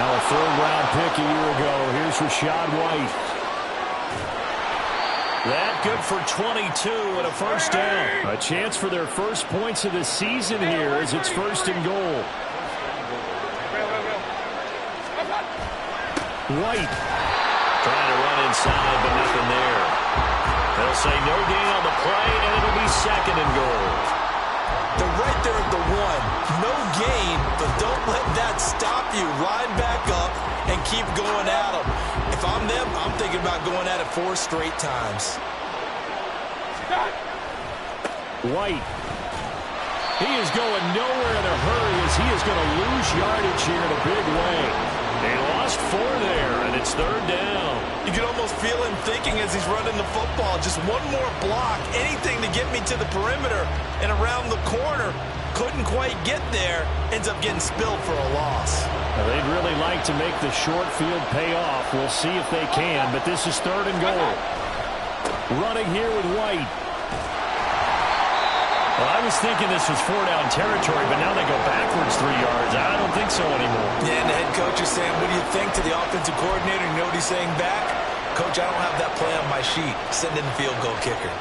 Now a third-round pick a year ago. Here's Rachaad White. That good for 22 and a first down. A chance for their first points of the season here as it's first and goal. White trying to run inside, but nothing there. They'll say no gain on the play, and it'll be second and goal. They're right there at the one. No gain, but don't let that stop you. Line back up and keep going at them. If I'm them, I'm thinking about going at it 4 straight times. White. He is going nowhere in a hurry as he is going to lose yardage here in a big way. They lost 4 there, and it's third down. You can almost feel him thinking as he's running the football. Just one more block, anything to get me to the perimeter and around the corner. Couldn't quite get there. Ends up getting spilled for a loss. Well, they'd really like to make the short field pay off. We'll see if they can, but this is third and goal. Running here with White. Well, I was thinking this was 4-down territory, but now they go backwards 3 yards. I don't think so anymore. Yeah, and the head coach is saying, what do you think to the offensive coordinator? You know what he's saying back? Coach, I don't have that play on my sheet. Send in the field goal kicker.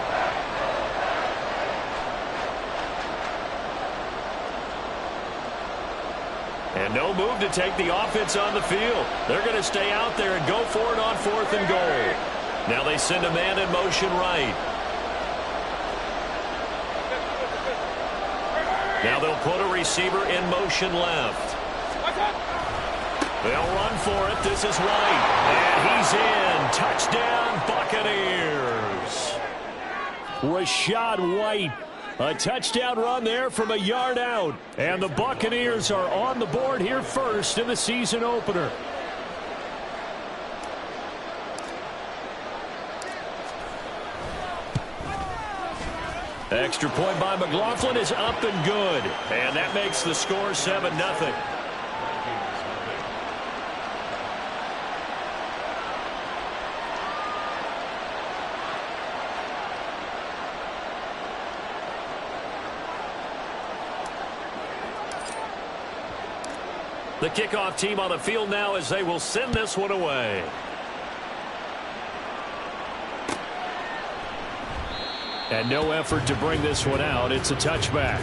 And no move to take the offense on the field. They're going to stay out there and go for it on fourth and goal. Now they send a man in motion right. Now they'll put a receiver in motion left. They'll run for it. This is White. And he's in. Touchdown, Buccaneers. Rachaad White. A touchdown run there from a yard out. And the Buccaneers are on the board here first in the season opener. Extra point by McLaughlin is up and good. And that makes the score 7-0. The kickoff team on the field now as they will send this one away. And no effort to bring this one out. It's a touchback.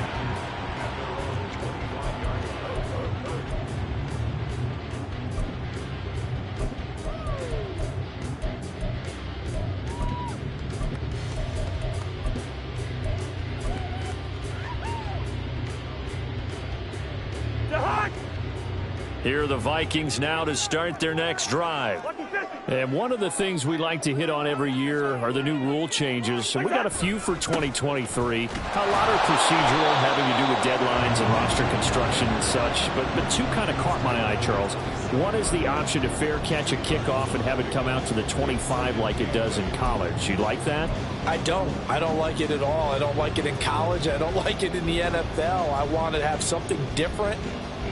Here are the Vikings now to start their next drive. And one of the things we like to hit on every year are the new rule changes. So we got a few for 2023. A lot are procedural, having to do with deadlines and roster construction and such. But two kind of caught my eye, Charles. One is the option to fair catch a kickoff and have it come out to the 25 like it does in college. You like that? I don't like it at all. I don't like it in college. I don't like it in the NFL. I want to have something different.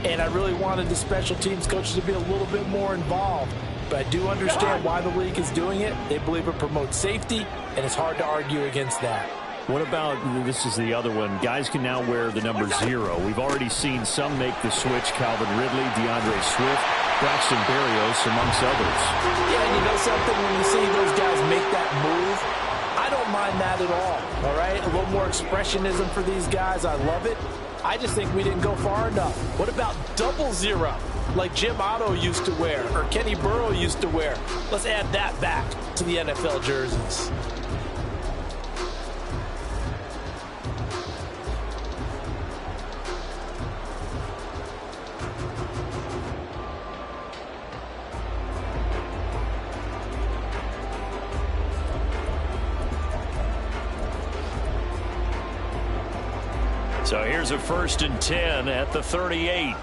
And I really wanted the special teams coaches to be a little bit more involved. But I do understand why the league is doing it. They believe it promotes safety, and it's hard to argue against that. What about, this is the other one, guys can now wear the number 0. We've already seen some make the switch, Calvin Ridley, DeAndre Swift, Braxton Berrios, amongst others. Yeah, and you know something, when you see those guys make that move, I don't mind that at all right? A little more expressionism for these guys. I love it. I just think we didn't go far enough. What about 00, like Jim Otto used to wear or Kenny Burrow used to wear? Let's add that back to the NFL jerseys. So here's a 1st and 10 at the 38.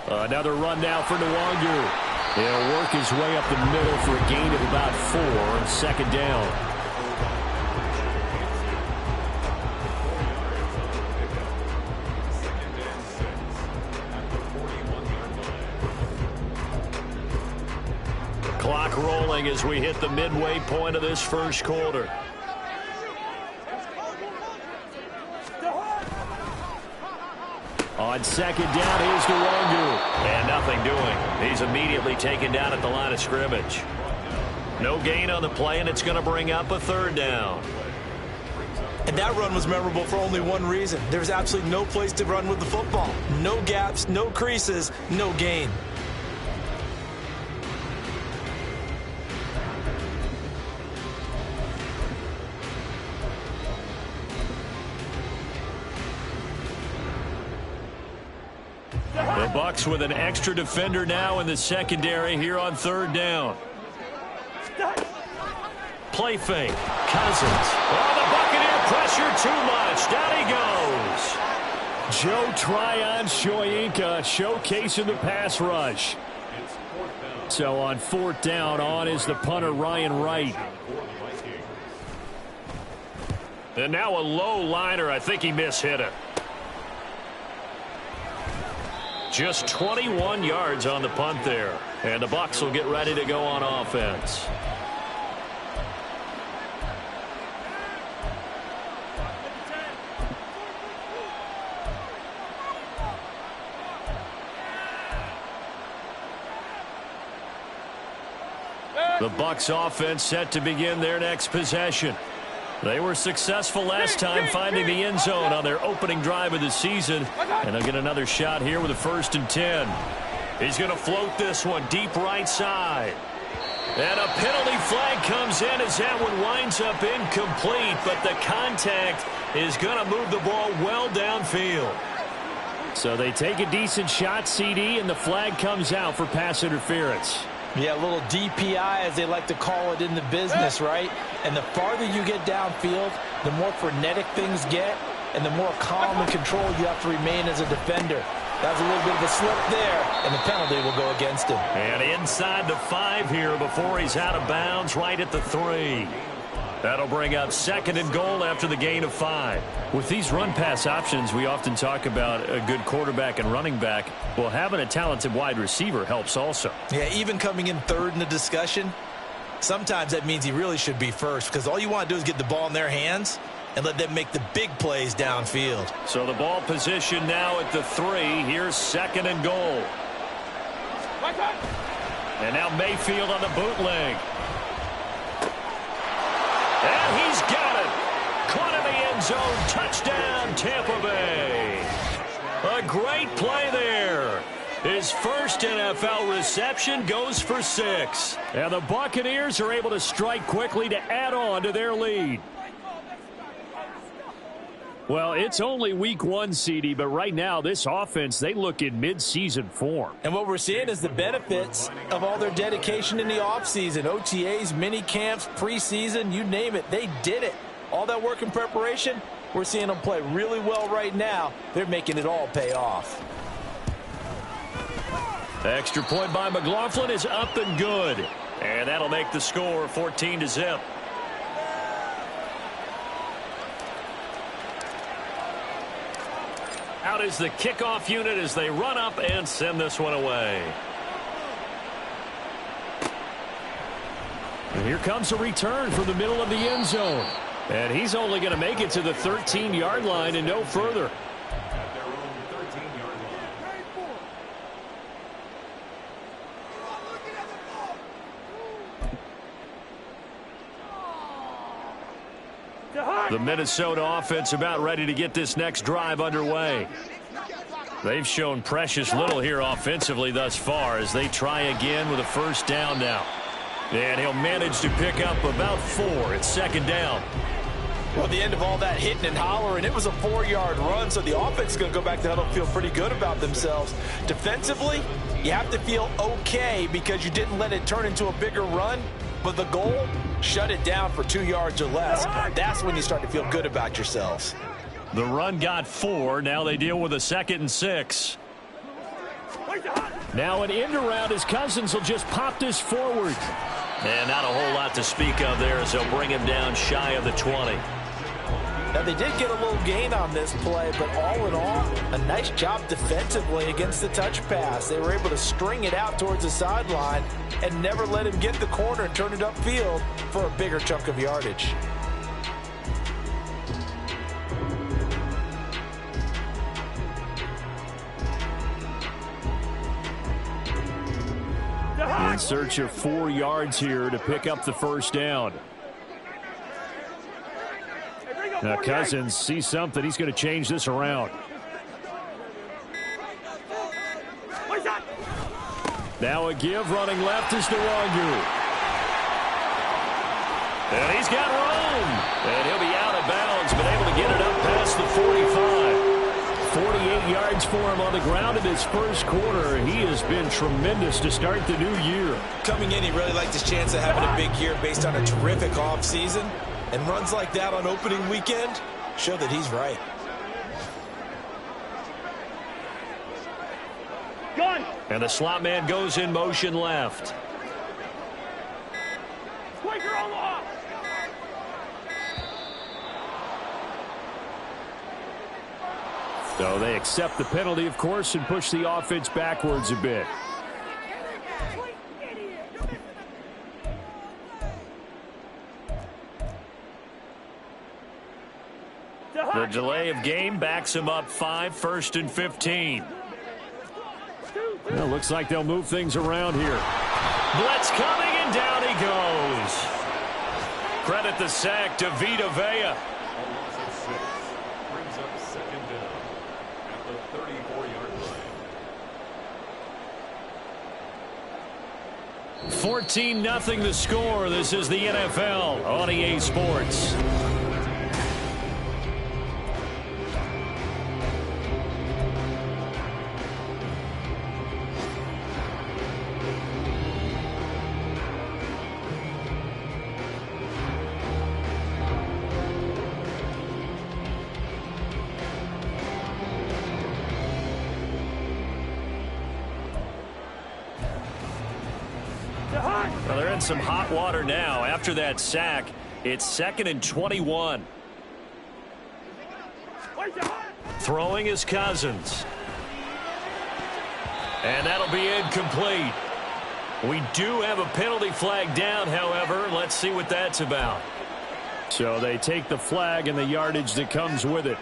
Another run now for Nwangu. He'll work his way up the middle for a gain of about 4 and 2nd down. Clock rolling as we hit the midway point of this first quarter. On On second down, here's Nwangu. And nothing doing. He's immediately taken down at the line of scrimmage. No gain on the play, and it's going to bring up a third down. And that run was memorable for only one reason. There's absolutely no place to run with the football. No gaps, no creases, no gain. The Bucs with an extra defender now in the secondary here on third down. Play fake. Cousins. Oh, the Buccaneer pressure too much. Down he goes. Joe Tryon-Shoyinka showcasing the pass rush. So on fourth down, on is the punter Ryan Wright. And now a low liner. I think he mishit it. Just 21 yards on the punt there. And the Bucs will get ready to go on offense. The Bucs offense set to begin their next possession. They were successful last time finding the end zone on their opening drive of the season. And they'll get another shot here with a 1st and 10. He's going to float this one deep right side. And a penalty flag comes in as that one winds up incomplete. But the contact is going to move the ball well downfield. So they take a decent shot, CD, and the flag comes out for pass interference. Yeah, a little DPI, as they like to call it in the business, right? And the farther you get downfield, the more frenetic things get, and the more calm and control you have to remain as a defender. That was a little bit of a slip there, and the penalty will go against him. And inside the 5 here before he's out of bounds, right at the 3. That'll bring up 2nd and goal after the gain of 5. With these run-pass options, we often talk about a good quarterback and running back. Well, having a talented wide receiver helps also. Yeah, even coming in 3rd in the discussion, sometimes that means he really should be first, because all you want to do is get the ball in their hands and let them make the big plays downfield. So the ball position now at the 3. Here's 2nd and goal. And now Mayfield on the bootleg. And he's got it. Caught in the end zone. Touchdown, Tampa Bay. A great play there. His first NFL reception goes for 6. And the Buccaneers are able to strike quickly to add on to their lead. Well, it's only week 1, CD, but right now this offense, they look in mid-season form. And what we're seeing is the benefits of all their dedication in the offseason. OTAs, mini camps, preseason, you name it, they did it. All that work in preparation, we're seeing them play really well right now. They're making it all pay off. Extra point by McLaughlin is up and good. And that'll make the score 14-0. Out is the kickoff unit as they run up and send this one away. And here comes a return from the middle of the end zone. And he's only going to make it to the 13-yard line and no further. The Minnesota offense about ready to get this next drive underway. They've shown precious little here offensively thus far as they try again with a 1st down now. And he'll manage to pick up about 4 at 2nd down. Well, at the end of all that hitting and hollering, it was a 4-yard run, so the offense is going to go back to huddle and feel pretty good about themselves. Defensively, you have to feel okay because you didn't let it turn into a bigger run. But the goal, shut it down for 2 yards or less. That's when you start to feel good about yourselves. The run got 4. Now they deal with a 2nd and 6. Now an end around as Cousins will just pop this forward. And not a whole lot to speak of there as they'll bring him down shy of the 20. Now, they did get a little gain on this play, but all in all, a nice job defensively against the touch pass. They were able to string it out towards the sideline and never let him get the corner and turn it upfield for a bigger chunk of yardage. In search of 4 yards here to pick up the first down. Now Cousins sees something. He's going to change this around. Now a give, running left is Nwangu. And he's got room. And he'll be out of bounds, but able to get it up past the 45. 48 yards for him on the ground in his first quarter. He has been tremendous to start the new year. Coming in, he really liked his chance of having a big year based on a terrific offseason. And runs like that on opening weekend show that he's right. And the slot man goes in motion left. So they accept the penalty, of course, and push the offense backwards a bit. The delay of game backs him up 5, 1st and 15. Well, looks like they'll move things around here. Blitz coming, and down he goes. Credit the sack to Vita Vea. Brings up second down at the 34-yard line. 14-0 the score. This is the NFL on EA Sports. Well, they're in some hot water now. After that sack, it's 2nd and 21. Throwing is Cousins. And that'll be incomplete. We do have a penalty flag down, however. Let's see what that's about. So they take the flag and the yardage that comes with it.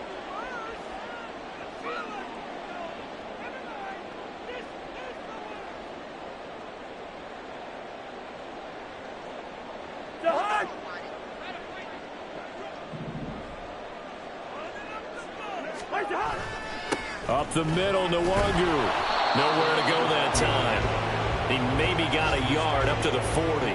Up the middle, Nwangu. Nowhere to go that time. He maybe got a yard up to the 40.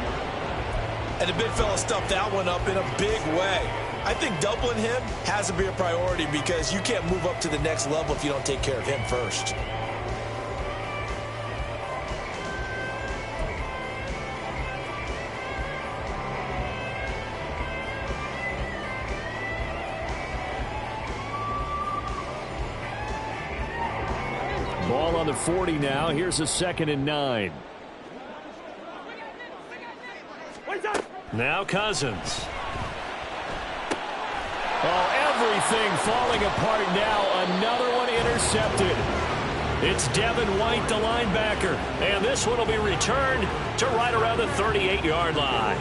And the big fella stuffed that one up in a big way. I think doubling him has to be a priority because you can't move up to the next level if you don't take care of him first. Ball on the 40 now. Here's a 2nd and 9. Now Cousins. Oh, everything falling apart now. Another one intercepted. It's Devin White, the linebacker. And this one will be returned to right around the 38-yard line.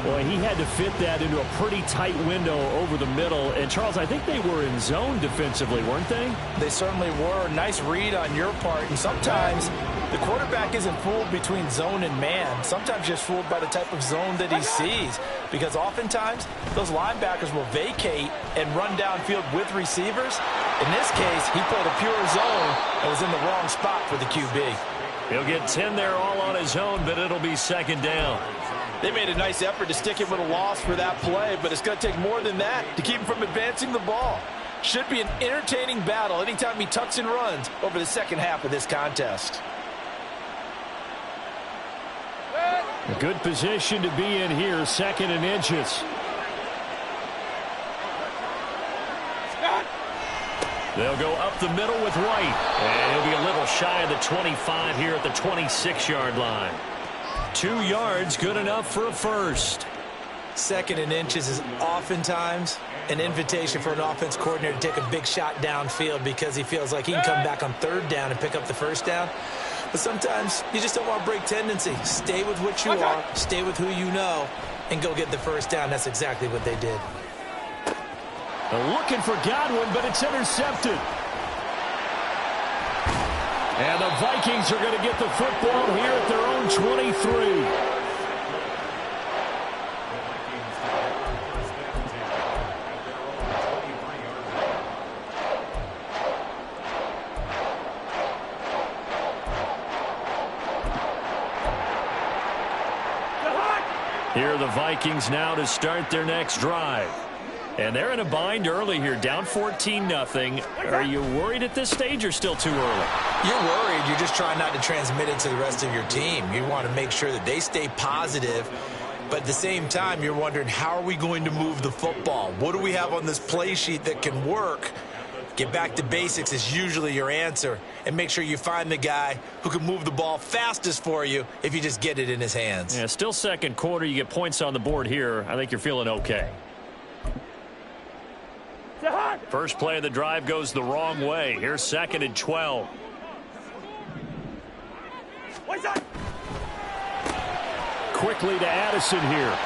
Boy, he had to fit that into a pretty tight window over the middle. And, Charles, I think they were in zone defensively, weren't they? They certainly were. Nice read on your part. And sometimes the quarterback isn't fooled between zone and man. Sometimes just fooled by the type of zone that he sees. Because oftentimes, those linebackers will vacate and run downfield with receivers. In this case, he played a pure zone and was in the wrong spot for the QB. He'll get 10 there all on his own, but it'll be 2nd down. They made a nice effort to stick him with a loss for that play, but it's going to take more than that to keep him from advancing the ball. Should be an entertaining battle anytime he tucks and runs over the second half of this contest. A good position to be in here, 2nd and inches. They'll go up the middle with White. And he'll be a little shy of the 25 here at the 26-yard line. 2 yards, good enough for a first. 2nd and inches is oftentimes an invitation for an offense coordinator to take a big shot downfield because he feels like he can come back on 3rd down and pick up the first down. But sometimes you just don't want to break tendency. Stay with what you are, stay with who you know, and go get the first down. That's exactly what they did. Looking for Godwin, but it's intercepted. And the Vikings are going to get the football here at their own 23. Here are the Vikings now to start their next drive. And they're in a bind early here, down 14-0. Are you worried at this stage or still too early? You're worried. You're just trying not to transmit it to the rest of your team. You want to make sure that they stay positive. But at the same time, you're wondering, how are we going to move the football? What do we have on this play sheet that can work? Get back to basics is usually your answer. And make sure you find the guy who can move the ball fastest for you if you just get it in his hands. Yeah, still second quarter. You get points on the board here. I think you're feeling okay. First play of the drive goes the wrong way. Here's 2nd and 12. Quickly to Addison here.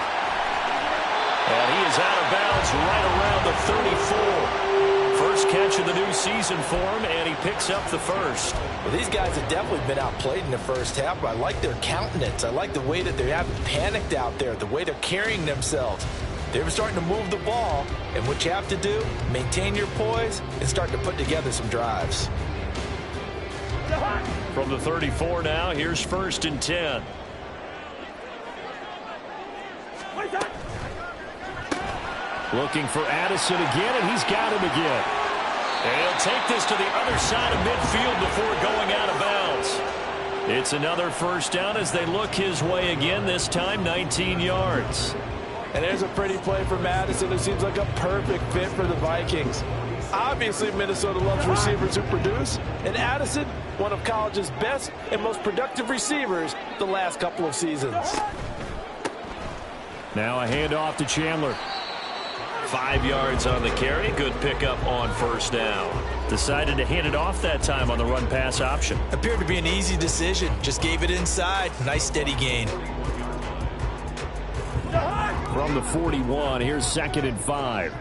And he is out of bounds right around the 34. First catch of the new season for him, and he picks up the first. Well, these guys have definitely been outplayed in the first half, but I like their countenance. I like the way that they haven't panicked out there, the way they're carrying themselves. They were starting to move the ball, and what you have to do, maintain your poise and start to put together some drives. From the 34 now, here's 1st and 10. Looking for Addison again, and he's got him again. And he'll take this to the other side of midfield before going out of bounds. It's another first down as they look his way again, this time 19 yards. And there's a pretty play for Madison who seems like a perfect fit for the Vikings. Obviously, Minnesota loves receivers who produce, and Addison, one of college's best and most productive receivers the last couple of seasons. Now a handoff to Chandler. 5 yards on the carry. Good pickup on first down. Decided to hand it off that time on the run-pass option. Appeared to be an easy decision. Just gave it inside. Nice steady gain. From the 41, here's 2nd and 5.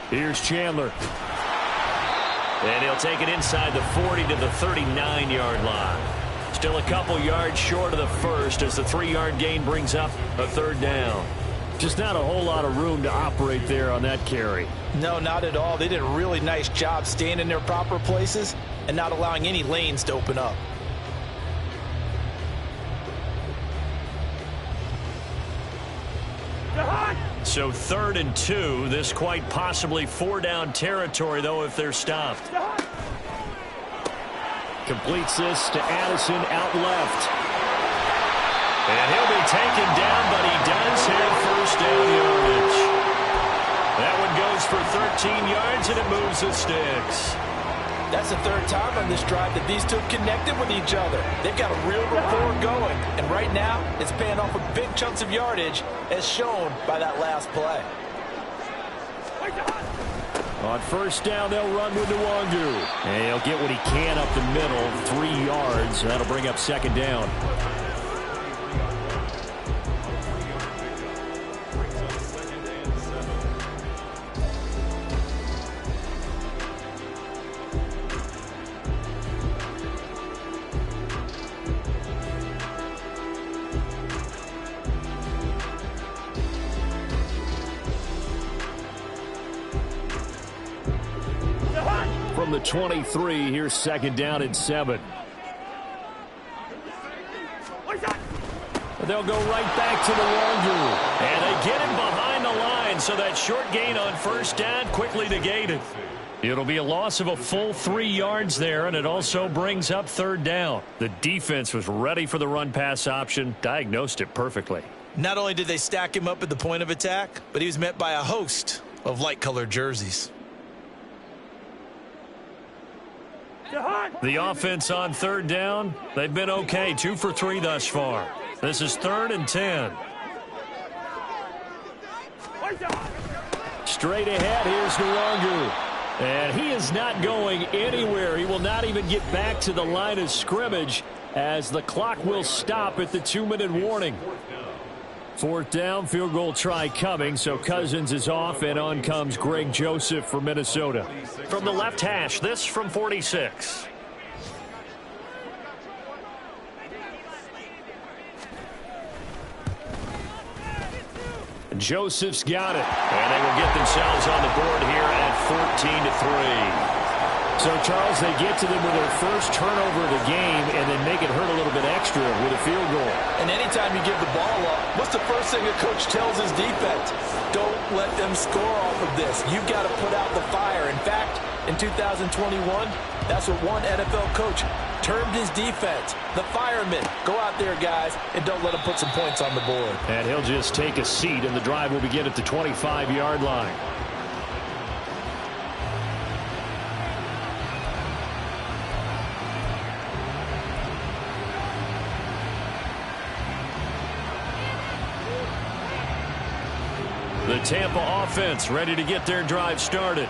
Here's Chandler. And he'll take it inside the 40 to the 39-yard line. Still a couple yards short of the first as the 3-yard gain brings up a 3rd down. Just not a whole lot of room to operate there on that carry. No, not at all. They did a really nice job staying in their proper places and not allowing any lanes to open up. So 3rd and 2. This quite possibly 4-down territory, though, if they're stopped. Completes this to Addison out left. And he'll be taken down, but he does have first down yardage. That one goes for 13 yards, and it moves the sticks. That's the 3rd time on this drive that these two have connected with each other. They've got a real rapport going, and right now it's paying off with big chunks of yardage as shown by that last play. On first down, they'll run with Nwangu. And he'll get what he can up the middle, 3 yards. That'll bring up 2nd down. From the 23, here's 2nd down and 7. They'll go right back to the Nwangu. And they get him behind the line, so that short gain on first down quickly negated. It'll be a loss of a full 3 yards there, and it also brings up 3rd down. The defense was ready for the run-pass option, diagnosed it perfectly. Not only did they stack him up at the point of attack, but he was met by a host of light-colored jerseys. The offense on 3rd down, they've been okay, 2 for 3 thus far. This is 3rd and 10. Straight ahead, here's Nwangu. And he is not going anywhere. He will not even get back to the line of scrimmage as the clock will stop at the 2-minute warning. Fourth down, field goal try coming, so Cousins is off, and on comes Greg Joseph for Minnesota. From the left hash, this from 46. Joseph's got it. And they will get themselves on the board here at 14-3. So, Charles, they get to them with their first turnover of the game and then make it hurt a little bit extra with a field goal. And anytime you give the ball up, what's the first thing a coach tells his defense? Don't let them score off of this. You've got to put out the fire. In fact, in 2021, that's what one NFL coach termed his defense. The firemen. Go out there, guys, and don't let them put some points on the board. And he'll just take a seat, and the drive will begin at the 25-yard line. The Tampa offense ready to get their drive started.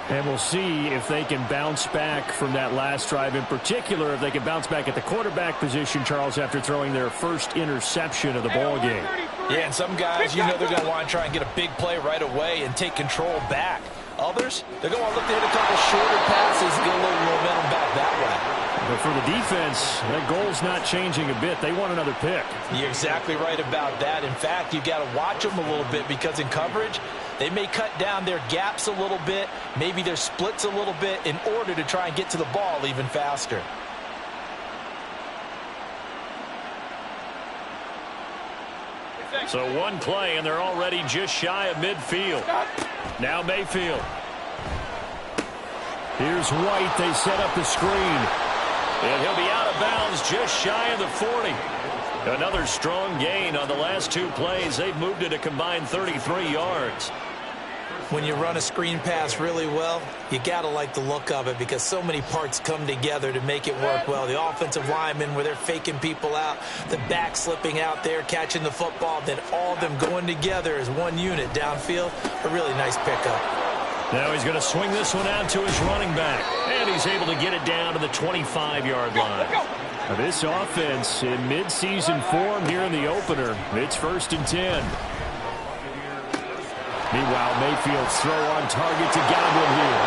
And we'll see if they can bounce back from that last drive. In particular, if they can bounce back at the quarterback position, Charles, after throwing their first interception of the ball game. Yeah, and some guys, you know they're going to want to try and get a big play right away and take control back. Others, they're going to look to hit a couple shorter passes and get a little momentum back that way. But for the defense, that goal's not changing a bit. They want another pick. You're exactly right about that. In fact, you've got to watch them a little bit because in coverage, they may cut down their gaps a little bit, maybe their splits a little bit in order to try and get to the ball even faster. So one play, and they're already just shy of midfield. Now Mayfield. Here's White. They set up the screen. And he'll be out of bounds just shy of the 40. Another strong gain on the last two plays. They've moved it a combined 33 yards. When you run a screen pass really well, you got to like the look of it because so many parts come together to make it work well. The offensive linemen where they're faking people out, the back slipping out there, catching the football, then all of them going together as one unit downfield. A really nice pickup. Now he's going to swing this one out to his running back. And he's able to get it down to the 25-yard line. Now this offense in midseason form here in the opener. It's 1st and 10. Meanwhile, Mayfield's throw on target to Godwin here.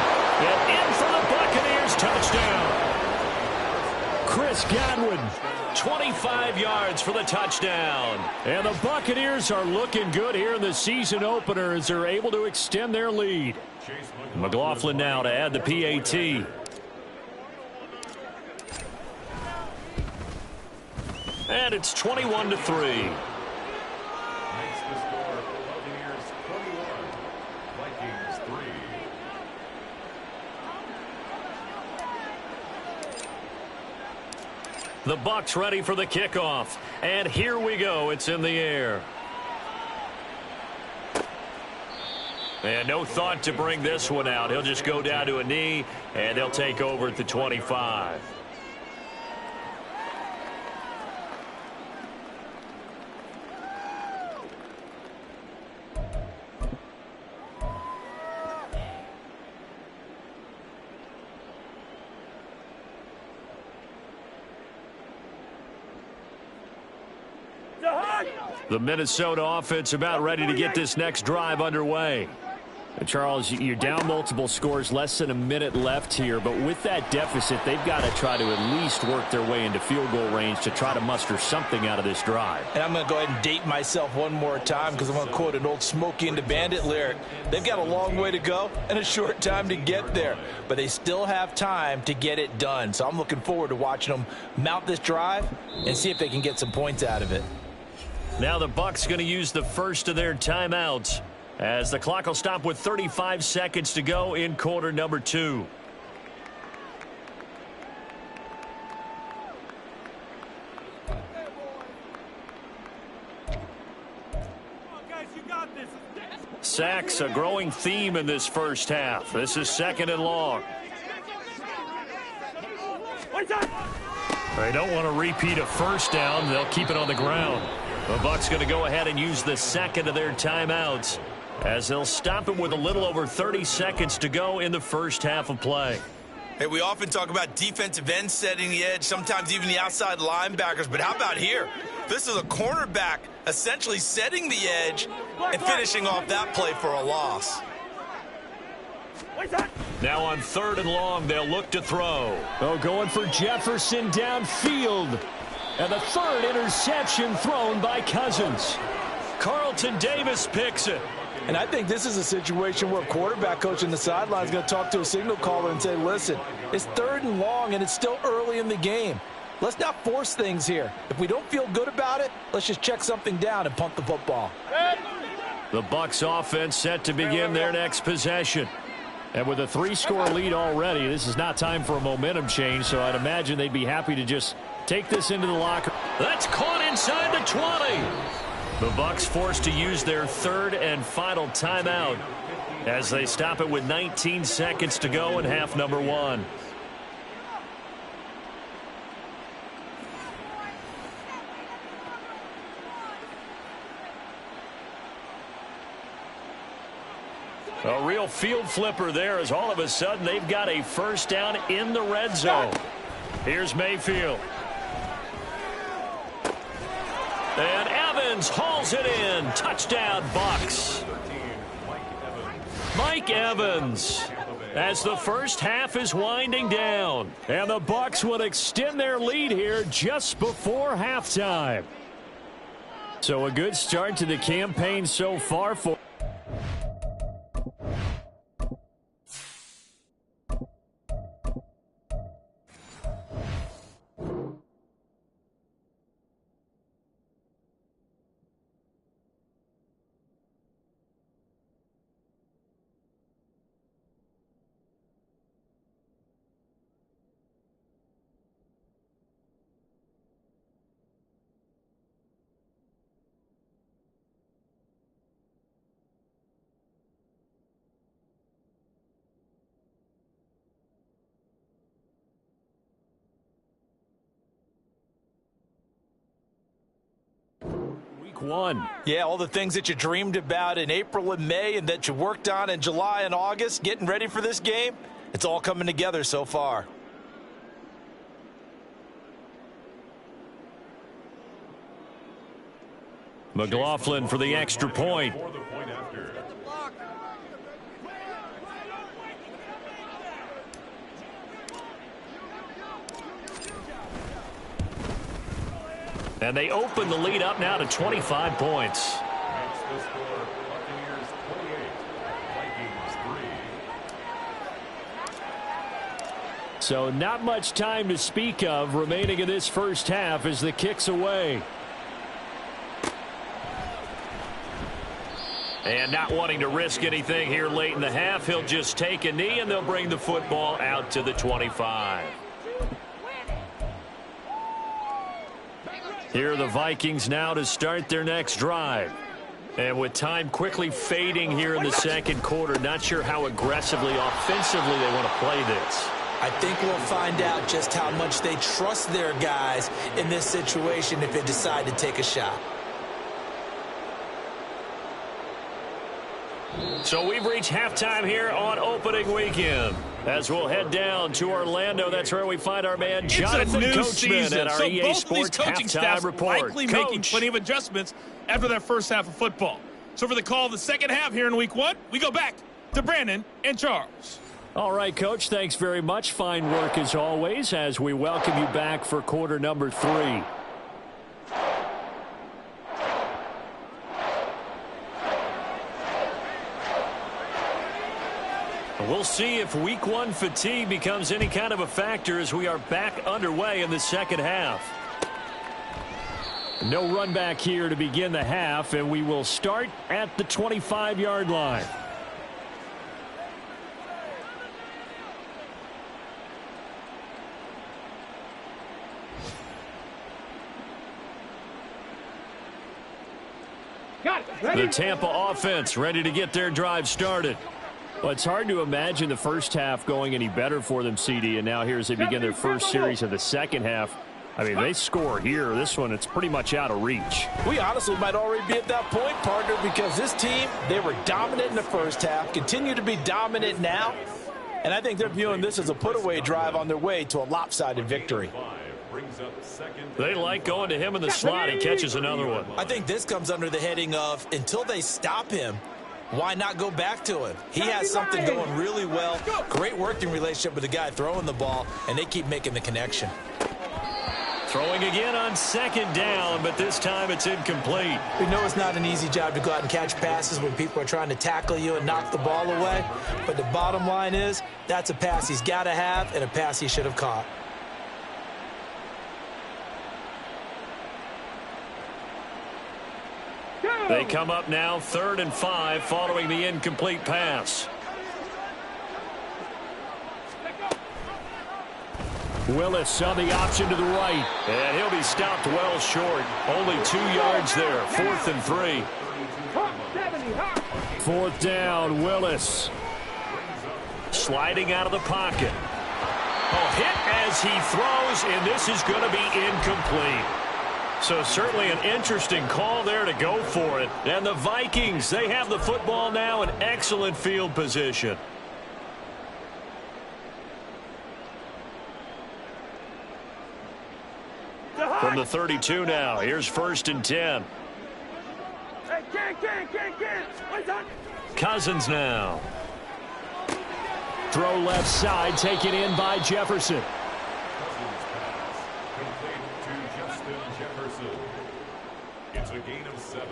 And in for the Buccaneers, touchdown. Chris Godwin. 25 yards for the touchdown. And the Buccaneers are looking good here in the season opener as they're able to extend their lead. McLaughlin now to add the PAT. And it's 21-3. The Bucs ready for the kickoff. And here we go. It's in the air. And no thought to bring this one out. He'll just go down to a knee, and they'll take over at the 25. The Minnesota offense about ready to get this next drive underway. Charles, you're down multiple scores, less than a minute left here, but with that deficit, they've got to try to at least work their way into field goal range to try to muster something out of this drive. And I'm going to go ahead and date myself one more time because I'm going to quote an old Smokey and the Bandit lyric. They've got a long way to go and a short time to get there, but they still have time to get it done. So I'm looking forward to watching them mount this drive and see if they can get some points out of it. Now the Bucs going to use the first of their timeouts as the clock will stop with 35 seconds to go in quarter number 2. Sacks, a growing theme in this first half. This is 2nd and long. They don't want to repeat a first down. They'll keep it on the ground. The Bucs going to go ahead and use the second of their timeouts as they'll stop it with a little over 30 seconds to go in the first half of play. Hey, we often talk about defensive ends setting the edge, sometimes even the outside linebackers, but how about here? This is a cornerback essentially setting the edge and finishing off that play for a loss. Now on 3rd and long, they'll look to throw. Oh, going for Jefferson downfield. And the 3rd interception thrown by Cousins. Carlton Davis picks it. And I think this is a situation where a quarterback coach in the sideline is going to talk to a signal caller and say, listen, it's 3rd and long and it's still early in the game. Let's not force things here. If we don't feel good about it, let's just check something down and punt the football. The Bucs offense set to begin their next possession. And with a 3-score lead already, this is not time for a momentum change, so I'd imagine they'd be happy to just take this into the locker. That's caught inside the 20. The Bucs forced to use their 3rd and final timeout as they stop it with 19 seconds to go in half number 1. A real field flipper there as all of a sudden they've got a first down in the red zone. Here's Mayfield. And Evans hauls it in. Touchdown, Bucs. Mike Evans as the first half is winding down. And the Bucs will extend their lead here just before halftime. So a good start to the campaign so far for one. Yeah, all the things that you dreamed about in April and May and that you worked on in July and August, getting ready for this game, it's all coming together so far. McLaughlin for the extra point. And they open the lead up now to 25 points. So not much time to speak of remaining in this first half as the kick's away. And not wanting to risk anything here late in the half, he'll just take a knee and they'll bring the football out to the 25. Here are the Vikings now to start their next drive. And with time quickly fading here in the second quarter, not sure how aggressively, offensively they want to play this. I think we'll find out just how much they trust their guys in this situation if they decide to take a shot. So we've reached halftime here on opening weekend. As we'll head down to Orlando, that's where we find our man Jonathan Coachman at our EA Sports Halftime Report. Likely making plenty of adjustments after that first half of football. So for the call of the second half here in week 1, we go back to Brandon and Charles. All right, Coach, thanks very much. Fine work as always as we welcome you back for quarter number 3. We'll see if week 1 fatigue becomes any kind of a factor as we are back underway in the second half. No run back here to begin the half, and we will start at the 25-yard line. The Tampa offense ready to get their drive started. Well, it's hard to imagine the first half going any better for them, CD, and now here as they begin their first series of the second half. I mean, they score here. This one, it's pretty much out of reach. We honestly might already be at that point, partner, because this team, they were dominant in the first half, continue to be dominant now, and I think they're viewing this as a put-away drive on their way to a lopsided victory. brings up second. They like going to him in the slot. He catches another one. I think this comes under the heading of until they stop him, why not go back to him? He has something going really well. Great working relationship with the guy throwing the ball, and they keep making the connection. Throwing again on second down, but this time it's incomplete. We know it's not an easy job to go out and catch passes when people are trying to tackle you and knock the ball away. But the bottom line is, that's a pass he's got to have and a pass he should have caught. They come up now 3rd and 5 following the incomplete pass. Willis on the option to the right. And he'll be stopped well short. Only 2 yards there. 4th and 3. 4th down, Willis. Sliding out of the pocket. Oh, hit as he throws, and this is going to be incomplete. So certainly an interesting call there to go for it. And the Vikings, they have the football now in excellent field position. From the 32 now, here's 1st and 10. Cousins now. Throw left side, taken in by Jefferson. It's a gain of 7.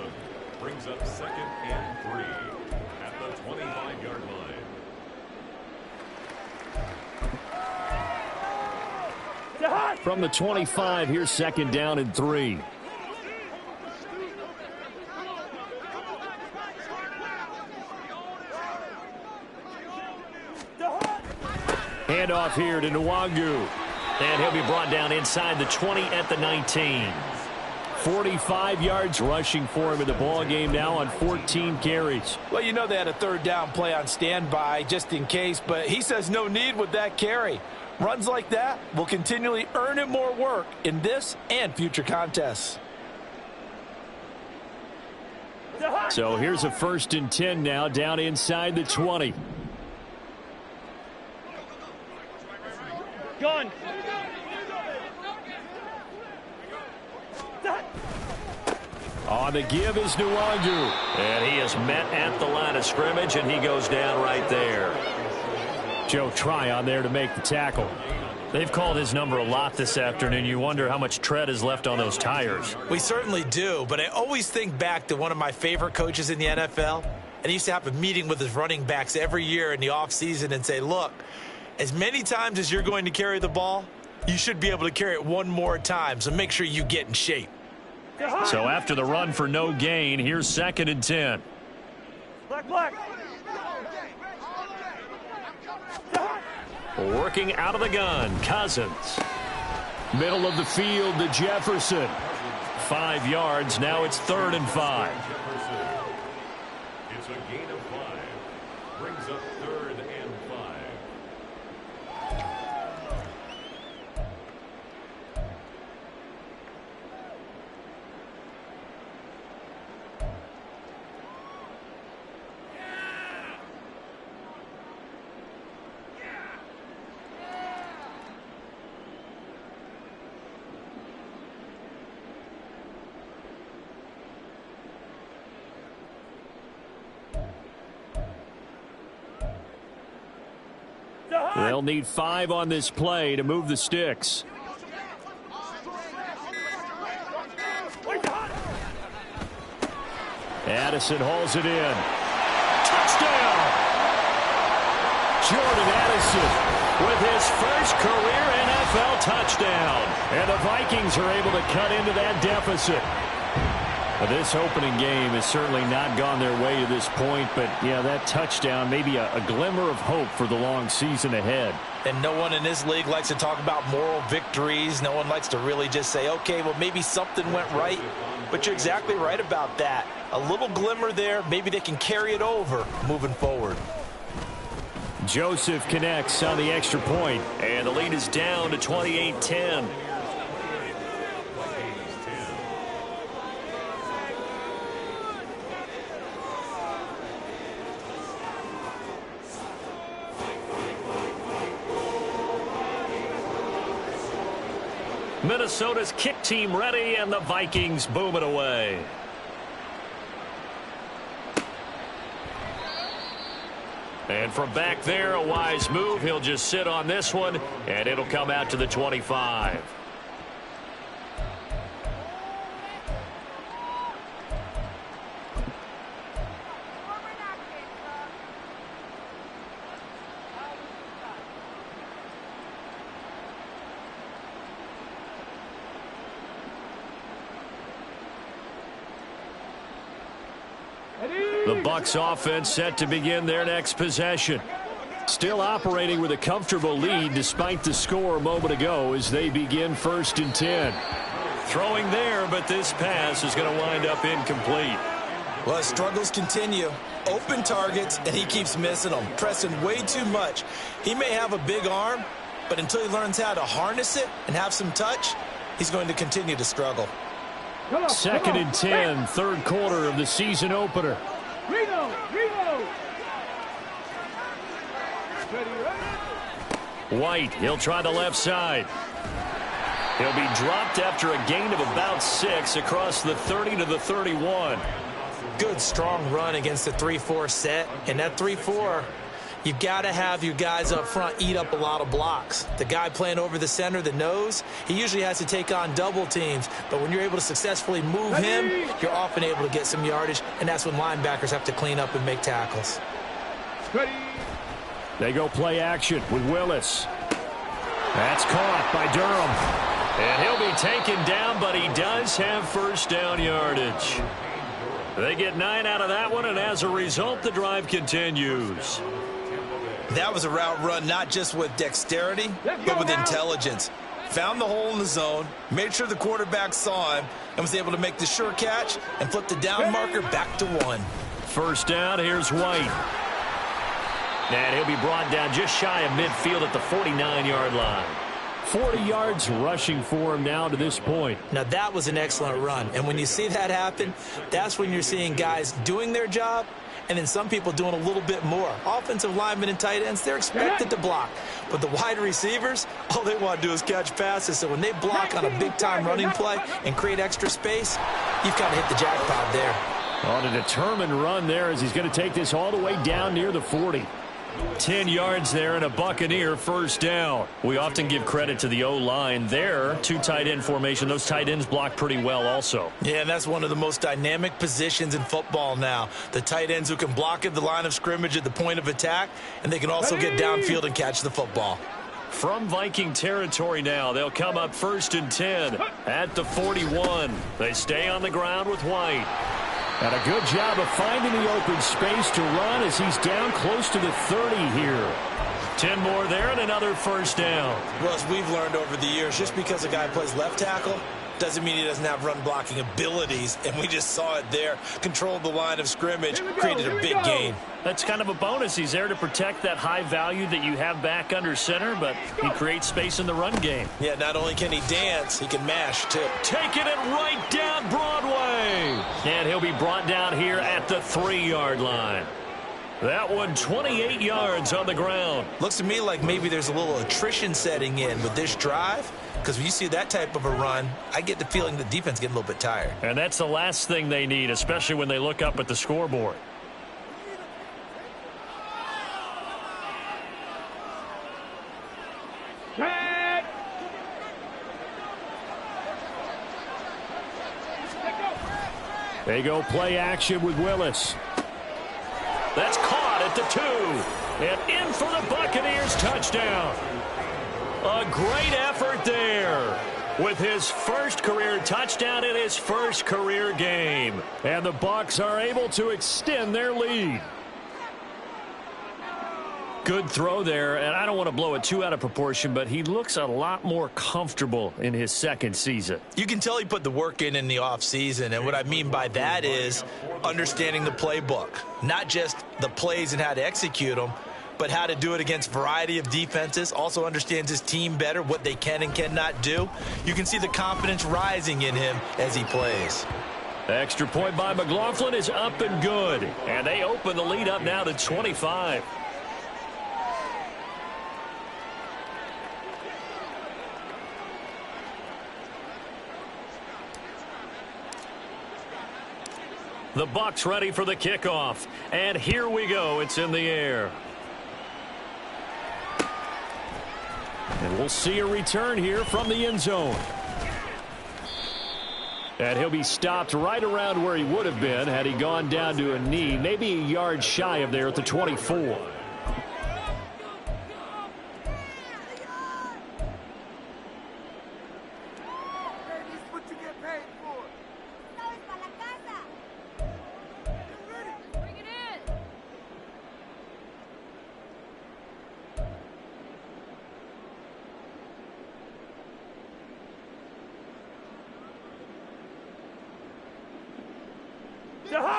Brings up 2nd and 3 at the 25-yard line. From the 25, here's 2nd down and 3. Handoff here to Nwangu. And he'll be brought down inside the 20 at the 19. 45 yards rushing for him in the ball game now on 14 carries. Well, you know they had a 3rd down play on standby just in case, but he says no need with that carry. Runs like that will continually earn him more work in this and future contests. So here's a 1st and 10 now down inside the 20. Gone. On the give is Nwangu. And he is met at the line of scrimmage, and he goes down right there. Joe Tryon there to make the tackle. They've called his number a lot this afternoon. You wonder how much tread is left on those tires. We certainly do, but I always think back to one of my favorite coaches in the NFL, and he used to have a meeting with his running backs every year in the offseason and say, look, as many times as you're going to carry the ball, you should be able to carry it one more time, so make sure you get in shape. So after the run for no gain, here's 2nd and 10. Black. Working out of the gun, Cousins. Middle of the field to Jefferson. 5 yards, now it's 3rd and 5. It's a gain of 5. Brings up 3rd and 5. They'll need 5 on this play to move the sticks. Addison hauls it in. Touchdown! Jordan Addison with his first career NFL touchdown. And the Vikings are able to cut into that deficit. This opening game has certainly not gone their way to this point, but yeah, that touchdown may be a glimmer of hope for the long season ahead. And no one in this league likes to talk about moral victories. No one likes to really just say, okay, well, maybe something went right. But you're exactly right about that. A little glimmer there. Maybe they can carry it over moving forward. Joseph connects on the extra point. And the lead is down to 28-10. Minnesota's kick team ready, and the Vikings boom it away. And from back there, a wise move. He'll just sit on this one, and it'll come out to the 25. The Bucs offense set to begin their next possession. Still operating with a comfortable lead despite the score a moment ago as they begin 1st and 10. Throwing there, but this pass is going to wind up incomplete. Well, his struggles continue. Open targets, and he keeps missing them, pressing way too much. He may have a big arm, but until he learns how to harness it and have some touch, he's going to continue to struggle. 2nd and 10, 3rd quarter of the season opener. White, he'll try the left side. He'll be dropped after a gain of about 6 across the 30 to the 31. Good, strong run against the 3-4 set. And that 3-4, you've got to have your guys up front eat up a lot of blocks. The guy playing over the center, the nose, he usually has to take on double teams. But when you're able to successfully move him, you're often able to get some yardage, and that's when linebackers have to clean up and make tackles. They go play action with Willis. That's caught by Durham. And he'll be taken down, but he does have 1st down yardage. They get 9 out of that one, and as a result, the drive continues. That was a route run not just with dexterity, but with intelligence. Found the hole in the zone, made sure the quarterback saw him, and was able to make the sure catch and flip the down marker back to 1. 1st down, here's White. And he'll be brought down just shy of midfield at the 49-yard line. 40 yards rushing for him now to this point. Now, that was an excellent run. And when you see that happen, that's when you're seeing guys doing their job and then some people doing a little bit more. Offensive linemen and tight ends, they're expected to block. But the wide receivers, all they want to do is catch passes. So when they block on a big-time running play and create extra space, you've got to hit the jackpot there. On a determined run there as he's going to take this all the way down near the 40. 10 yards there and a Buccaneer 1st down. We often give credit to the O-line there. 2 tight end formation. Those tight ends block pretty well also. Yeah, and that's one of the most dynamic positions in football now. The tight ends who can block at the line of scrimmage at the point of attack, and they can also get downfield and catch the football. From Viking territory now, they'll come up 1st and 10 at the 41. They stay on the ground with White. And a good job of finding the open space to run as he's down close to the 30 here. 10 more there and another 1st down. Well, as we've learned over the years, just because a guy plays left tackle doesn't mean he doesn't have run blocking abilities, and we just saw it there. Controlled the line of scrimmage, created a big gain. That's kind of a bonus. He's there to protect that high value that you have back under center, but he creates space in the run game. Yeah, not only can he dance, he can mash, too. Taking it right down Broadway. And he'll be brought down here at the 3-yard line. That one 28 yards on the ground. Looks to me like maybe there's a little attrition setting in with this drive, because when you see that type of a run, I get the feeling the defense getting a little bit tired. And that's the last thing they need, especially when they look up at the scoreboard. They go play action with Willis. That's caught at the 2. And in for the Buccaneers touchdown. A great effort there with his 1st career touchdown in his 1st career game. And the Bucs are able to extend their lead. Good throw there, and I don't want to blow it too out of proportion, but he looks a lot more comfortable in his 2nd season. You can tell he put the work in the offseason, and what I mean by that is understanding the playbook. Not just the plays and how to execute them, but how to do it against a variety of defenses. Also understands his team better, what they can and cannot do. You can see the confidence rising in him as he plays. Extra point by McLaughlin is up and good, and they open the lead up now to 25. The Bucs ready for the kickoff. And here we go. It's in the air. And we'll see a return here from the end zone. And he'll be stopped right around where he would have been had he gone down to a knee, maybe a yard shy of there at the 24.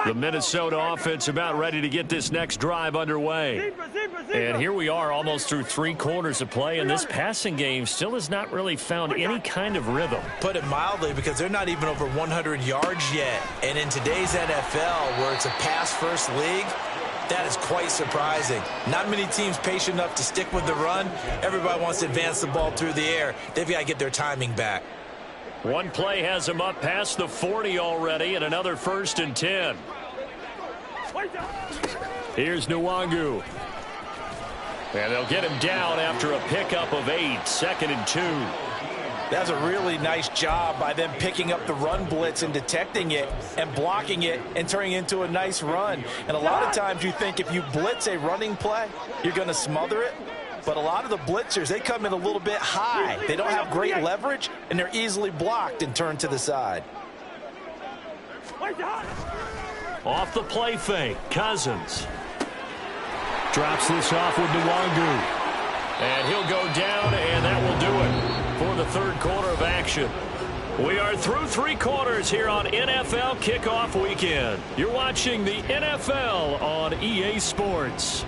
The Minnesota offense about ready to get this next drive underway. And here we are almost through 3 quarters of play, and this passing game still has not really found any kind of rhythm. Put it mildly, because they're not even over 100 yards yet. And in today's NFL, where it's a pass-first league, that is quite surprising. Not many teams patient enough to stick with the run. Everybody wants to advance the ball through the air. They've got to get their timing back. One play has him up past the 40 already, and another 1st and 10. Here's Nwangu. And they'll get him down after a pickup of 8, 2nd and 2. That's a really nice job by them picking up the run blitz and detecting it and blocking it and turning it into a nice run. And a lot of times you think if you blitz a running play, you're going to smother it. But a lot of the blitzers, they come in a little bit high. They don't have great leverage, and they're easily blocked and turned to the side. Off the play fake, Cousins. Drops this off with Nwangu. And he'll go down, and that will do it for the 3rd quarter of action. We are through 3 quarters here on NFL Kickoff Weekend. You're watching the NFL on EA Sports.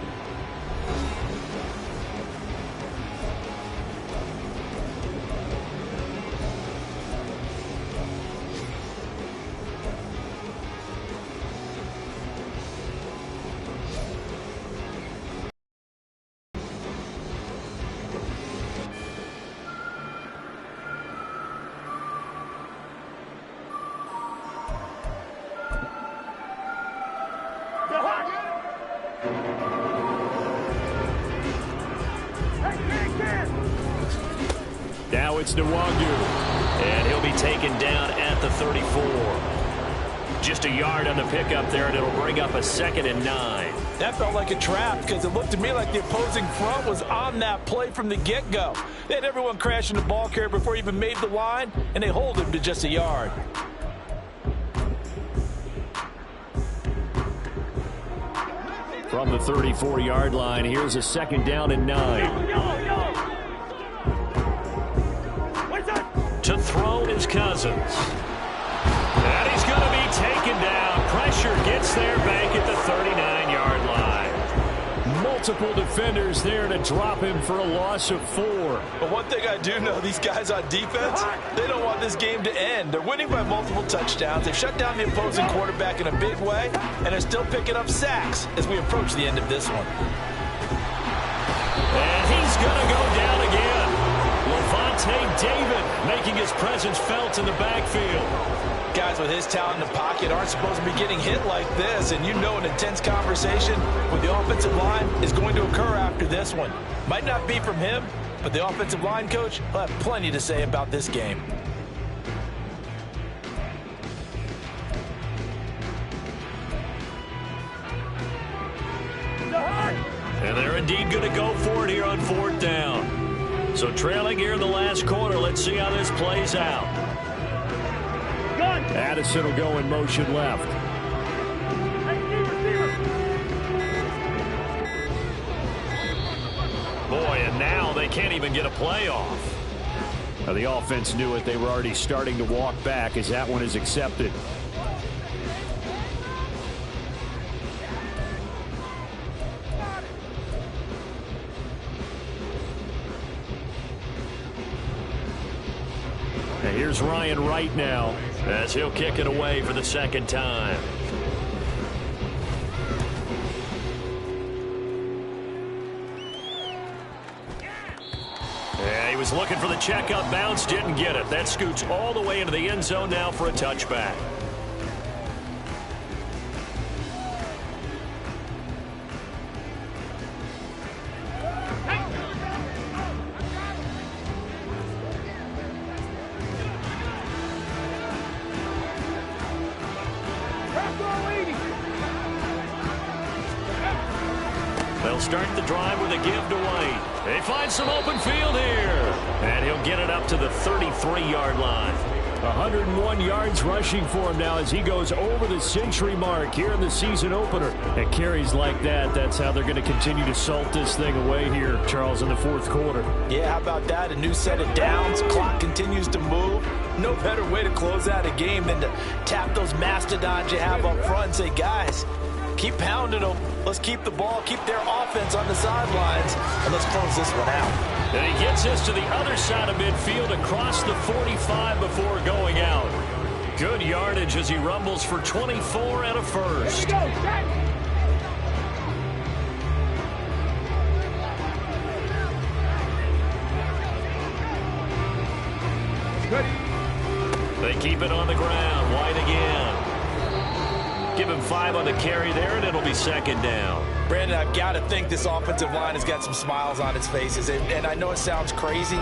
Now it's Nwangu, and he'll be taken down at the 34. Just a yard on the pickup there, and it'll bring up a 2nd and 9. That felt like a trap because it looked to me like the opposing front was on that play from the get-go. They had everyone crashing the ball carrier before he even made the line, and they hold him to just a yard. From the 34-yard line, here's a 2nd down and 9. To throw is Cousins. And he's going to be taken down. Pressure gets there back at the 39-yard line. Multiple defenders there to drop him for a loss of 4. But one thing I do know, these guys on defense, they don't want this game to end. They're winning by multiple touchdowns. They've shut down the opposing quarterback in a big way, and they're still picking up sacks as we approach the end of this one. And he's going to go down again. Levante David making his presence felt in the backfield. Guys with his talent in the pocket aren't supposed to be getting hit like this, and you know an intense conversation with the offensive line is going to occur after this one. Might not be from him, but the offensive line coach will have plenty to say about this game. And they're indeed going to go for it here on 4th down. So trailing here in the last quarter, let's see how this plays out. Addison will go in motion left. Boy, and now they can't even get a play off. Now, the offense knew it. They were already starting to walk back as that one is accepted. And here's Ryan Wright now as he'll kick it away for the 2nd time. And he was looking for the checkup bounce, didn't get it. That scoots all the way into the end zone now for a touchback. start the drive with a give to White. They find some open field here. And he'll get it up to the 33-yard line. 101 yards rushing for him now as he goes over the century mark here in the season opener. And carries like that, that's how they're going to continue to salt this thing away here, Charles, in the fourth quarter. Yeah, how about that? A new set of downs. Clock continues to move. No better way to close out a game than to tap those mastodons you have up front and say, guys, keep pounding them. Let's keep the ball, keep their offense on the sidelines, and let's close this one out. And he gets us to the other side of midfield across the 45 before going out. Good yardage as he rumbles for 24 and a first. They keep it on the ground. White again. Give him 5 on the carry there, and it'll be second down. Brandon, I've got to think this offensive line has got some smiles on its faces. And I know it sounds crazy,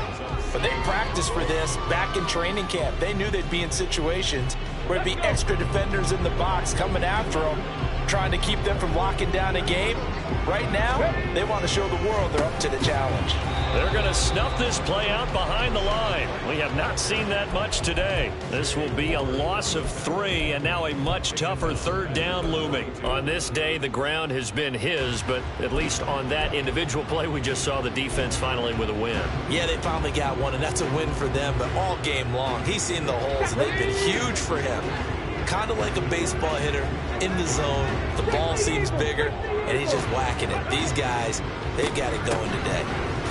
but they practiced for this back in training camp. They knew they'd be in situations where there'd be extra defenders in the box coming after them, trying to keep them from locking down a game. Right now, they want to show the world they're up to the challenge. They're going to snuff this play out behind the line. We have not seen that much today. This will be a loss of 3, and now a much tougher third down looming. On this day, the ground has been his, but at least on that individual play, we just saw the defense finally with a win. Yeah, they finally got one, and that's a win for them, but all game long, he's seen the holes, and they've been huge for him. Kind of like a baseball hitter in the zone. The ball seems bigger, and he's just whacking it. These guys, they've got it going today.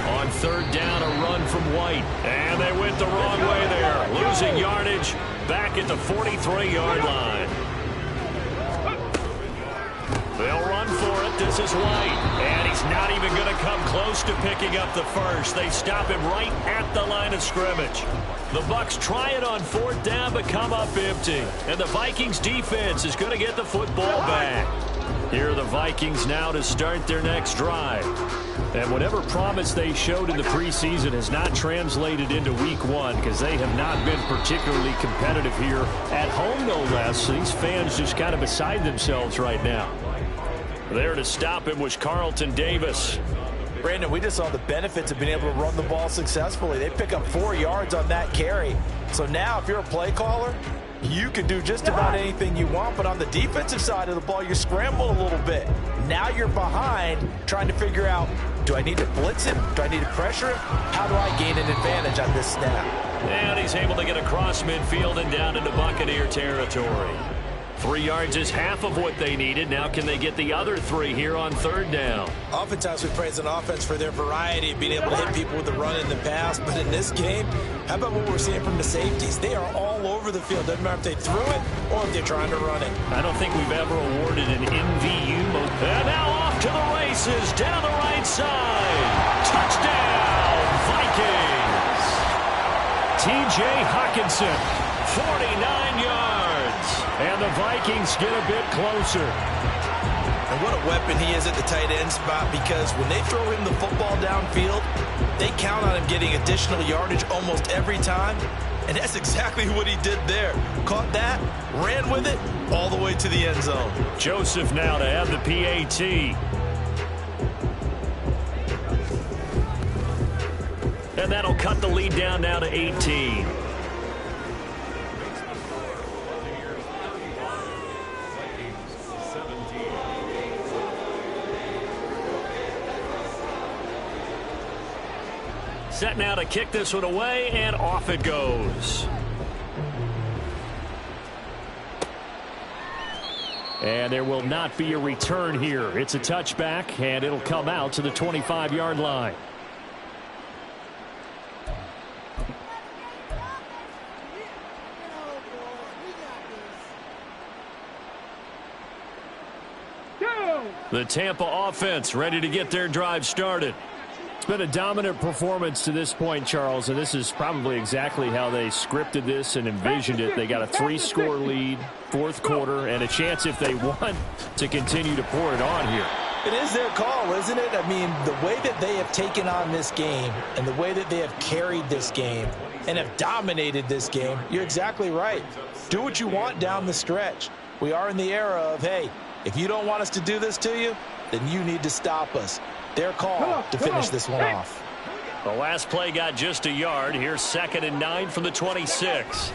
On third down, a run from White. And they went the wrong way there. Losing yardage back at the 43-yard line. They'll run for it. This is White. And he's not even going to come close to picking up the first. They stop him right at the line of scrimmage. The Bucs try it on fourth down, but come up empty. And the Vikings defense is going to get the football back. Here are the Vikings now to start their next drive. And whatever promise they showed in the preseason has not translated into week 1 because they have not been particularly competitive here at home, no less. These fans just kind of beside themselves right now. There to stop him was Carlton Davis. Brandon, we just saw the benefits of being able to run the ball successfully. They pick up 4 yards on that carry. So now if you're a play caller, you can do just about anything you want, but on the defensive side of the ball, you scramble a little bit. Now you're behind trying to figure out, do I need to blitz him? Do I need to pressure him? How do I gain an advantage on this snap? And he's able to get across midfield and down into Buccaneer territory. 3 yards is half of what they needed. Now can they get the other 3 here on third down? Oftentimes we praise an offense for their variety of being able to hit people with the run and the pass, but in this game, how about what we're seeing from the safeties? They are all over the field. Doesn't matter if they threw it or if they're trying to run it. I don't think we've ever awarded an MVU. And now off to the races, down the right side. Touchdown, Vikings. T.J. Hockenson, 49 yards. And the Vikings get a bit closer. And what a weapon he is at the tight end spot, because when they throw him the football downfield, they count on him getting additional yardage almost every time. And that's exactly what he did there. Caught that, ran with it, all the way to the end zone. Joseph now to have the PAT. And that'll cut the lead down now to 18. Set now to kick this one away, and off it goes. And there will not be a return here. It's a touchback, and it'll come out to the 25-yard line. The Tampa offense ready to get their drive started. It's been a dominant performance to this point, Charles, and this is probably exactly how they scripted this and envisioned it. They got a 3-score lead, fourth quarter, and a chance, if they want, to continue to pour it on here. It is their call, isn't it? I mean, the way that they have taken on this game and the way that they have carried this game and have dominated this game, you're exactly right. Do what you want down the stretch. We are in the era of, hey, if you don't want us to do this to you, then you need to stop us. Their call to finish this one off. The last play got just a yard. Here's 2nd and 9 from the 26.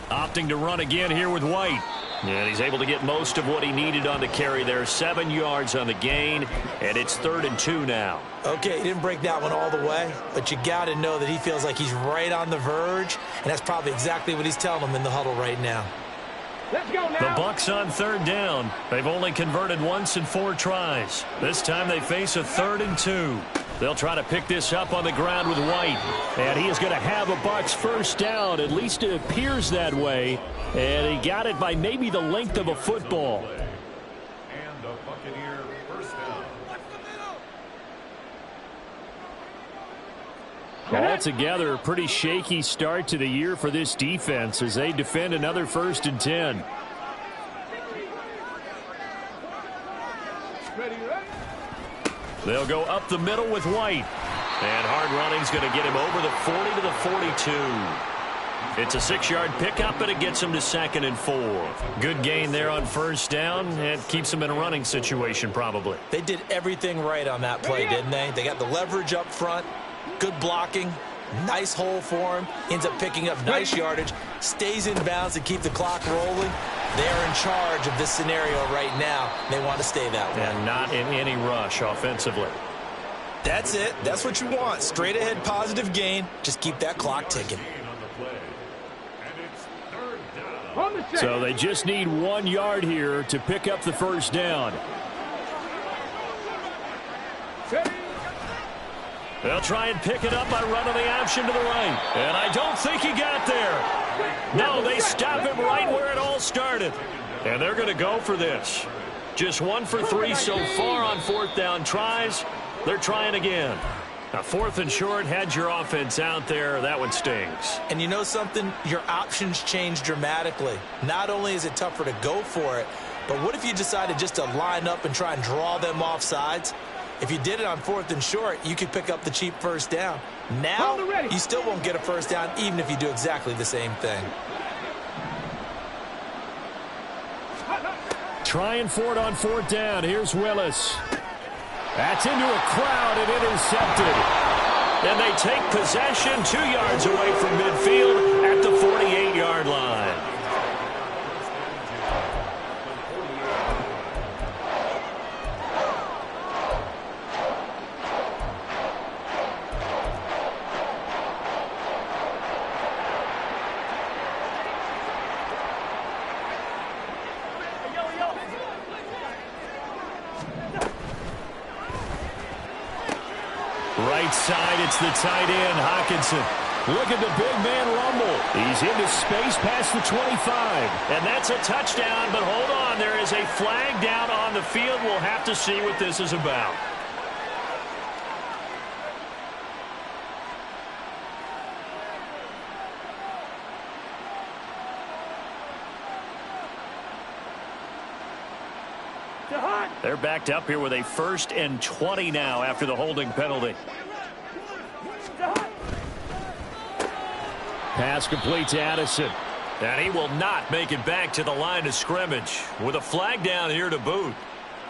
Opting to run again here with White. And he's able to get most of what he needed on the carry there. 7 yards on the gain, and it's 3rd and 2 now. Okay, he didn't break that one all the way, but you got to know that he feels like he's right on the verge, and that's probably exactly what he's telling them in the huddle right now. Let's go now. The Bucs on 3rd down. They've only converted once in 4 tries. This time they face a 3rd and 2. They'll try to pick this up on the ground with White. And he is going to have a Bucs first down. At least it appears that way. And he got it by maybe the length of a football. And the Buccaneer first down. Altogether, a pretty shaky start to the year for this defense as they defend another 1st and 10. They'll go up the middle with White. And hard running's going to get him over the 40 to the 42. It's a 6-yard pickup, but it gets him to 2nd and 4. Good gain there on 1st down. It keeps him in a running situation probably. They did everything right on that play, didn't they? They got the leverage up front, good blocking, nice hole for him, ends up picking up nice yardage, stays in bounds to keep the clock rolling. They're in charge of this scenario right now. They want to stay that way. And not in any rush offensively. That's it. That's what you want. Straight ahead positive gain. Just keep that clock ticking. So they just need 1 yard here to pick up the 1st down. They'll try and pick it up by running the option to the right. And I don't think he got there. No, they stop him right where it all started. And they're going to go for this. Just 1 for 3 so far on 4th down tries. They're trying again. Now, 4th and short, had your offense out there. That one stings. And you know something? Your options change dramatically. Not only is it tougher to go for it, but what if you decided just to line up and try and draw them off sides? If you did it on 4th and short, you could pick up the cheap 1st down. Now, you still won't get a 1st down even if you do exactly the same thing. Trying for it on 4th down. Here's Willis. That's into a crowd and intercepted. And they take possession 2 yards away from midfield at the 48-yard line. Right side, it's the tight end, Hockenson. Look at the big man rumble. He's into space past the 25. And that's a touchdown, but hold on. There is a flag down on the field. We'll have to see what this is about. They're backed up here with a 1st and 20 now after the holding penalty. Pass complete to Addison. And he will not make it back to the line of scrimmage with a flag down here to boot.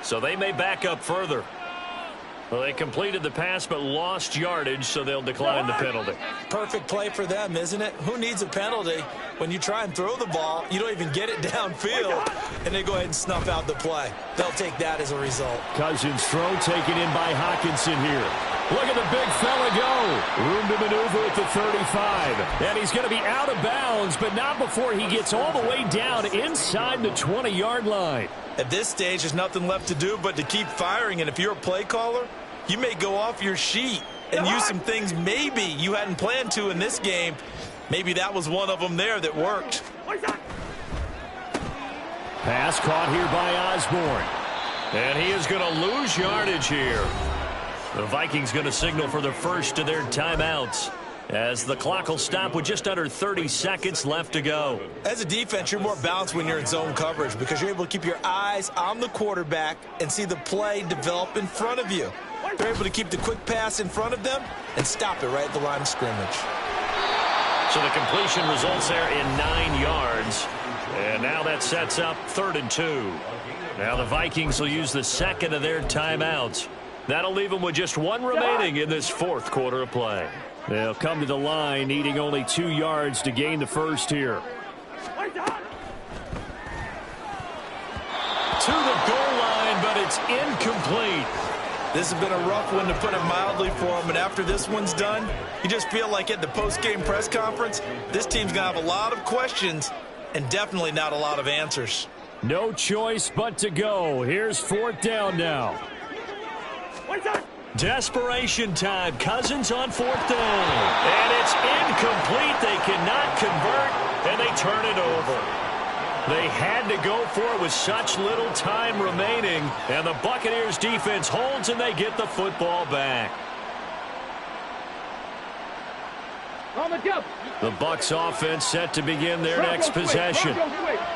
So they may back up further. Well, they completed the pass but lost yardage, so they'll decline the penalty. Perfect play for them, isn't it? Who needs a penalty when you try and throw the ball, you don't even get it downfield, and they go ahead and snuff out the play. They'll take that as a result. Cousins' throw taken in by Hockenson here. Look at the big fella go. Room to maneuver at the 35. And he's going to be out of bounds, but not before he gets all the way down inside the 20-yard line. At this stage, there's nothing left to do but to keep firing. And if you're a play caller, you may go off your sheet and use some things maybe you hadn't planned to in this game. Maybe that was one of them there that worked. Pass caught here by Osborne. And he is going to lose yardage here. The Vikings going to signal for the first of their timeouts, as the clock will stop with just under 30 seconds left to go. As a defense, you're more balanced when you're in zone coverage because you're able to keep your eyes on the quarterback and see the play develop in front of you. They're able to keep the quick pass in front of them and stop it right at the line of scrimmage. So the completion results there in 9 yards. And now that sets up 3rd and 2. Now the Vikings will use the second of their timeouts. That'll leave them with just one remaining in this fourth quarter of play. They'll come to the line, needing only 2 yards to gain the first here. To the goal line, but it's incomplete. This has been a rough one, to put it mildly, for him. And after this one's done, you just feel like at the post-game press conference, this team's going to have a lot of questions and definitely not a lot of answers. No choice but to go. Here's fourth down now. Desperation time. Cousins on fourth down. And it's incomplete. They cannot convert, and they turn it over. They had to go for it with such little time remaining, and the Buccaneers defense holds, and they get the football back. The Bucs offense set to begin their next possession.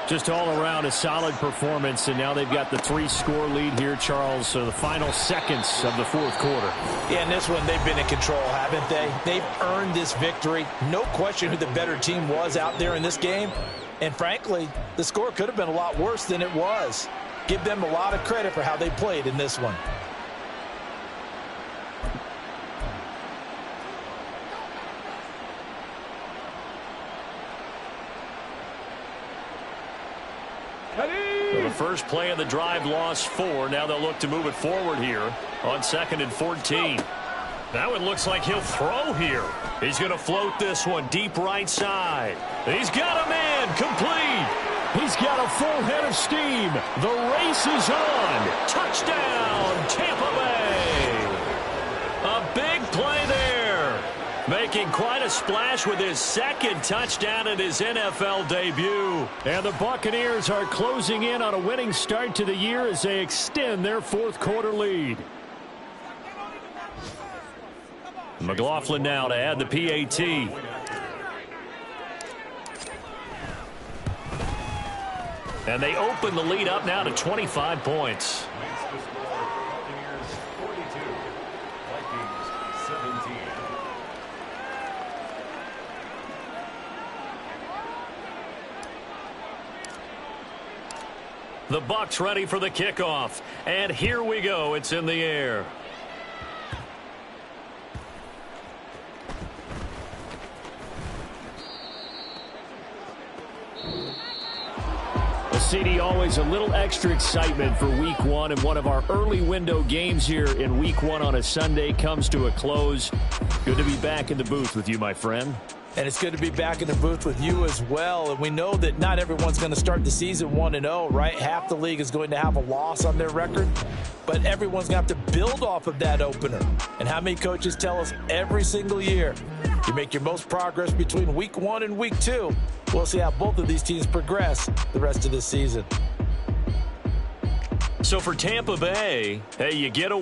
Just all around a solid performance, and now they've got the 3-score lead here, Charles, so the final seconds of the fourth quarter. Yeah, in this one, they've been in control, haven't they? They've earned this victory. No question who the better team was out there in this game. And frankly, the score could have been a lot worse than it was. Give them a lot of credit for how they played in this one. So the first play of the drive lost 4. Now they'll look to move it forward here on 2nd and 14. Now it looks like he'll throw here. He's going to float this one deep right side. He's got a man complete. He's got a full head of steam. The race is on. Touchdown, Tampa Bay. A big play there. Making quite a splash with his second touchdown in his NFL debut. And the Buccaneers are closing in on a winning start to the year as they extend their fourth quarter lead. McLaughlin now to add the PAT. And they open the lead up now to 25 points. Buccaneers 42, Vikings 17. The Bucs ready for the kickoff. And here we go. It's in the air. CD, always a little extra excitement for week one, and one of our early window games here in week one on a Sunday comes to a close. Good to be back in the booth with you, my friend. And it's good to be back in the booth with you as well. And we know that not everyone's going to start the season 1-0, right? Half the league is going to have a loss on their record. But everyone's going to have to build off of that opener. And how many coaches tell us every single year, you make your most progress between week 1 and week 2. We'll see how both of these teams progress the rest of this season. So for Tampa Bay, hey, you get a